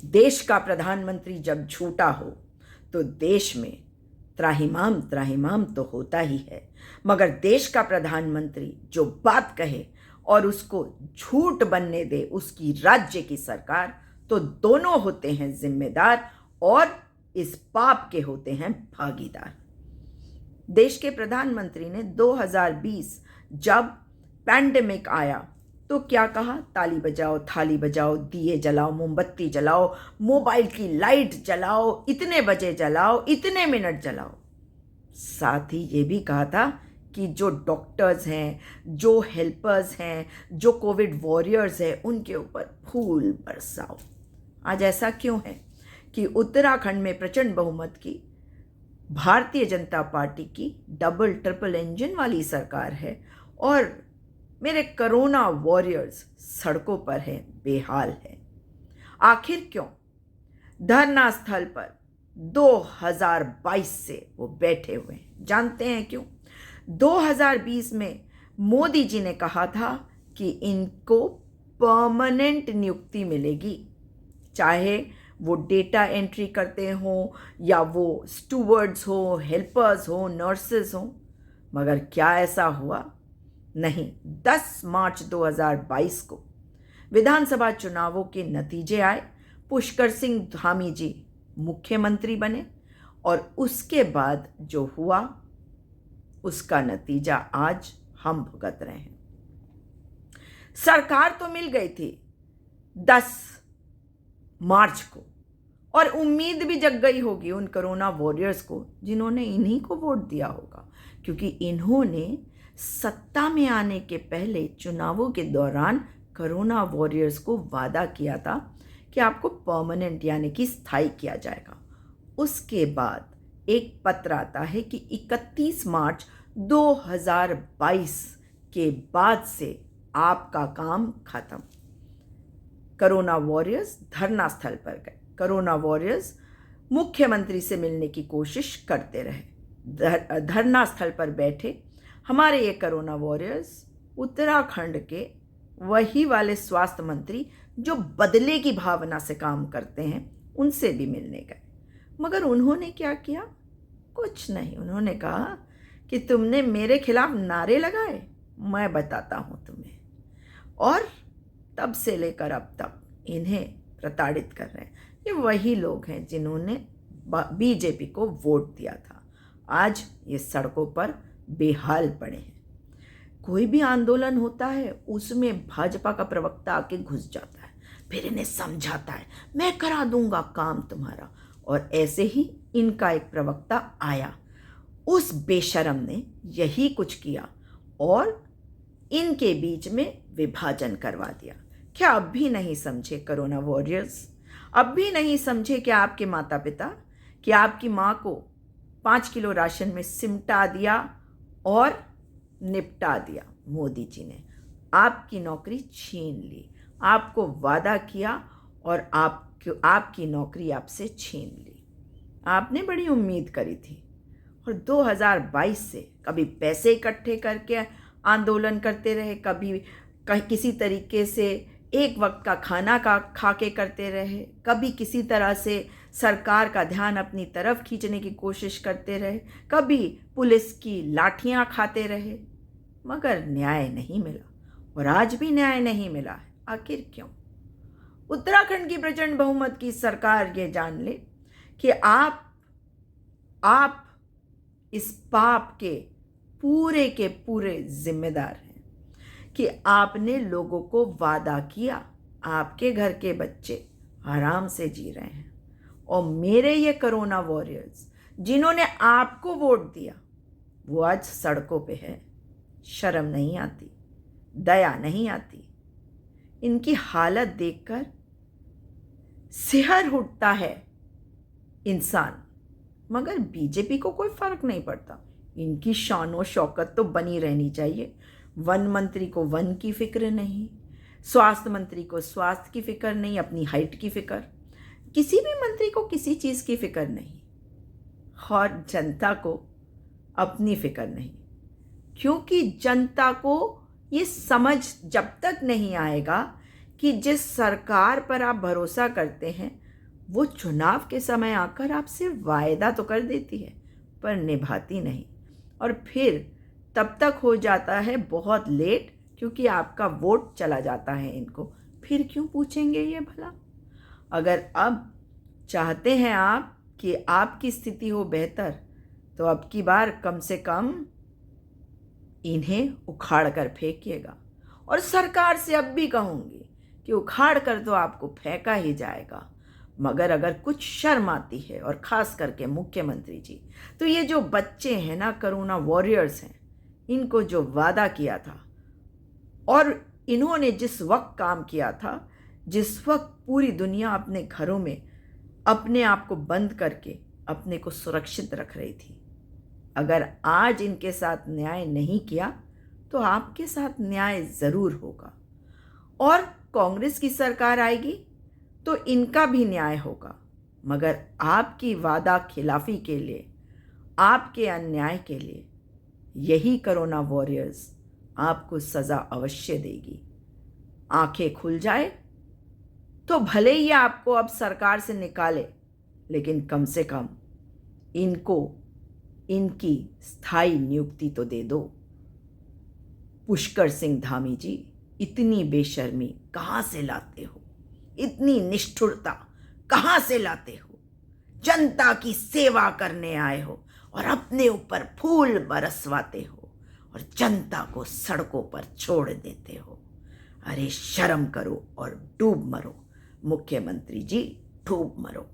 देश का प्रधानमंत्री जब झूठा हो तो देश में त्राहिमाम त्राहिमाम तो होता ही है, मगर देश का प्रधानमंत्री जो बात कहे और उसको झूठ बनने दे उसकी राज्य की सरकार, तो दोनों होते हैं जिम्मेदार और इस पाप के होते हैं भागीदार। देश के प्रधानमंत्री ने 2020 जब पैंडेमिक आया तो क्या कहा? ताली बजाओ, थाली बजाओ, दिए जलाओ, मोमबत्ती जलाओ, मोबाइल की लाइट जलाओ, इतने बजे जलाओ, इतने मिनट जलाओ। साथ ही ये भी कहा था कि जो डॉक्टर्स हैं, जो हेल्पर्स हैं, जो कोविड वॉरियर्स हैं, उनके ऊपर फूल बरसाओ। आज ऐसा क्यों है कि उत्तराखंड में प्रचंड बहुमत की भारतीय जनता पार्टी की डबल ट्रिपल इंजन वाली सरकार है और मेरे कोरोना वॉरियर्स सड़कों पर हैं, बेहाल हैं? आखिर क्यों? धरना स्थल पर 2022 से वो बैठे हुए हैं। जानते हैं क्यों? 2020 में मोदी जी ने कहा था कि इनको परमानेंट नियुक्ति मिलेगी, चाहे वो डेटा एंट्री करते हों या वो स्टूवर्ड्स हो, हेल्पर्स हो, नर्सेस हो। मगर क्या ऐसा हुआ? नहीं। 10 मार्च 2022 को विधानसभा चुनावों के नतीजे आए, पुष्कर सिंह धामी जी मुख्यमंत्री बने और उसके बाद जो हुआ उसका नतीजा आज हम भुगत रहे हैं। सरकार तो मिल गई थी 10 मार्च को और उम्मीद भी जग गई होगी उन कोरोना वॉरियर्स को जिन्होंने इन्हीं को वोट दिया होगा, क्योंकि इन्होंने सत्ता में आने के पहले चुनावों के दौरान कोरोना वॉरियर्स को वादा किया था कि आपको परमानेंट यानी कि स्थायी किया जाएगा। उसके बाद एक पत्र आता है कि 31 मार्च 2022 के बाद से आपका काम खत्म। कोरोना वॉरियर्स धरना स्थल पर गए, कोरोना वॉरियर्स मुख्यमंत्री से मिलने की कोशिश करते रहे, धरना स्थल पर बैठे हमारे ये कोरोना वॉरियर्स उत्तराखंड के वही वाले स्वास्थ्य मंत्री जो बदले की भावना से काम करते हैं उनसे भी मिलने गए। मगर उन्होंने क्या किया? कुछ नहीं। उन्होंने कहा कि तुमने मेरे खिलाफ नारे लगाए, मैं बताता हूँ तुम्हें। और तब से लेकर अब तक इन्हें प्रताड़ित कर रहे हैं। ये वही लोग हैं जिन्होंने बीजेपी को वोट दिया था। आज ये सड़कों पर बेहाल पड़े हैं। कोई भी आंदोलन होता है उसमें भाजपा का प्रवक्ता आके घुस जाता है, फिर इन्हें समझाता है मैं करा दूंगा काम तुम्हारा। और ऐसे ही इनका एक प्रवक्ता आया, उस बेशरम ने यही कुछ किया और इनके बीच में विभाजन करवा दिया। क्या अब भी नहीं समझे कोरोना वॉरियर्स? अब भी नहीं समझे कि आपके माता पिता, कि आपकी माँ को 5 किलो राशन में सिमटा दिया और निपटा दिया? मोदी जी ने आपकी नौकरी छीन ली, आपको वादा किया और आपकी नौकरी आपसे छीन ली। आपने बड़ी उम्मीद करी थी और 2022 से कभी पैसे इकट्ठे करके आंदोलन करते रहे, कभी किसी तरीके से एक वक्त का खाना खा के करते रहे, कभी किसी तरह से सरकार का ध्यान अपनी तरफ खींचने की कोशिश करते रहे, कभी पुलिस की लाठियां खाते रहे, मगर न्याय नहीं मिला और आज भी न्याय नहीं मिला है। आखिर क्यों? उत्तराखंड की प्रचंड बहुमत की सरकार ये जान ले कि आप इस पाप के पूरे जिम्मेदार हैं कि आपने लोगों को वादा किया आपके घर के बच्चे आराम से जी रहे हैं और मेरे ये कोरोना वॉरियर्स जिन्होंने आपको वोट दिया वो आज सड़कों पे है। शर्म नहीं आती, दया नहीं आती? इनकी हालत देखकर सिहर उठता है इंसान, मगर बीजेपी को कोई फर्क नहीं पड़ता। इनकी शान और शौकत तो बनी रहनी चाहिए। वन मंत्री को वन की फिक्र नहीं, स्वास्थ्य मंत्री को स्वास्थ्य की फिक्र नहीं, अपनी हाइट की फिक्र, किसी भी मंत्री को किसी चीज़ की फिक्र नहीं और जनता को अपनी फिक्र नहीं, क्योंकि जनता को ये समझ जब तक नहीं आएगा कि जिस सरकार पर आप भरोसा करते हैं वो चुनाव के समय आकर आपसे वायदा तो कर देती है पर निभाती नहीं, और फिर तब तक हो जाता है बहुत लेट क्योंकि आपका वोट चला जाता है इनको। फिर क्यों पूछेंगे ये भला? अगर अब चाहते हैं आप कि आपकी स्थिति हो बेहतर तो अब की बार कम से कम इन्हें उखाड़ कर फेंकिएगा। और सरकार से अब भी कहूँगी कि उखाड़ कर तो आपको फेंका ही जाएगा, मगर अगर कुछ शर्म आती है, और ख़ास करके मुख्यमंत्री जी, तो ये जो बच्चे हैं ना, कोरोना वॉरियर्स हैं, इनको जो वादा किया था और इन्होंने जिस वक्त काम किया था, जिस वक्त पूरी दुनिया अपने घरों में अपने आप को बंद करके अपने को सुरक्षित रख रही थी, अगर आज इनके साथ न्याय नहीं किया तो आपके साथ न्याय ज़रूर होगा। और कांग्रेस की सरकार आएगी तो इनका भी न्याय होगा, मगर आपकी वादा खिलाफी के लिए, आपके अन्याय के लिए यही कोरोना वॉरियर्स आपको सज़ा अवश्य देगी। आंखें खुल जाए तो भले ही आपको अब सरकार से निकाले, लेकिन कम से कम इनको इनकी स्थायी नियुक्ति तो दे दो। पुष्कर सिंह धामी जी, इतनी बेशर्मी कहाँ से लाते हो? इतनी निष्ठुरता कहाँ से लाते हो? जनता की सेवा करने आए हो और अपने ऊपर फूल बरसवाते हो और जनता को सड़कों पर छोड़ देते हो। अरे शर्म करो और डूब मरो मुख्यमंत्री जी, डूब मरो।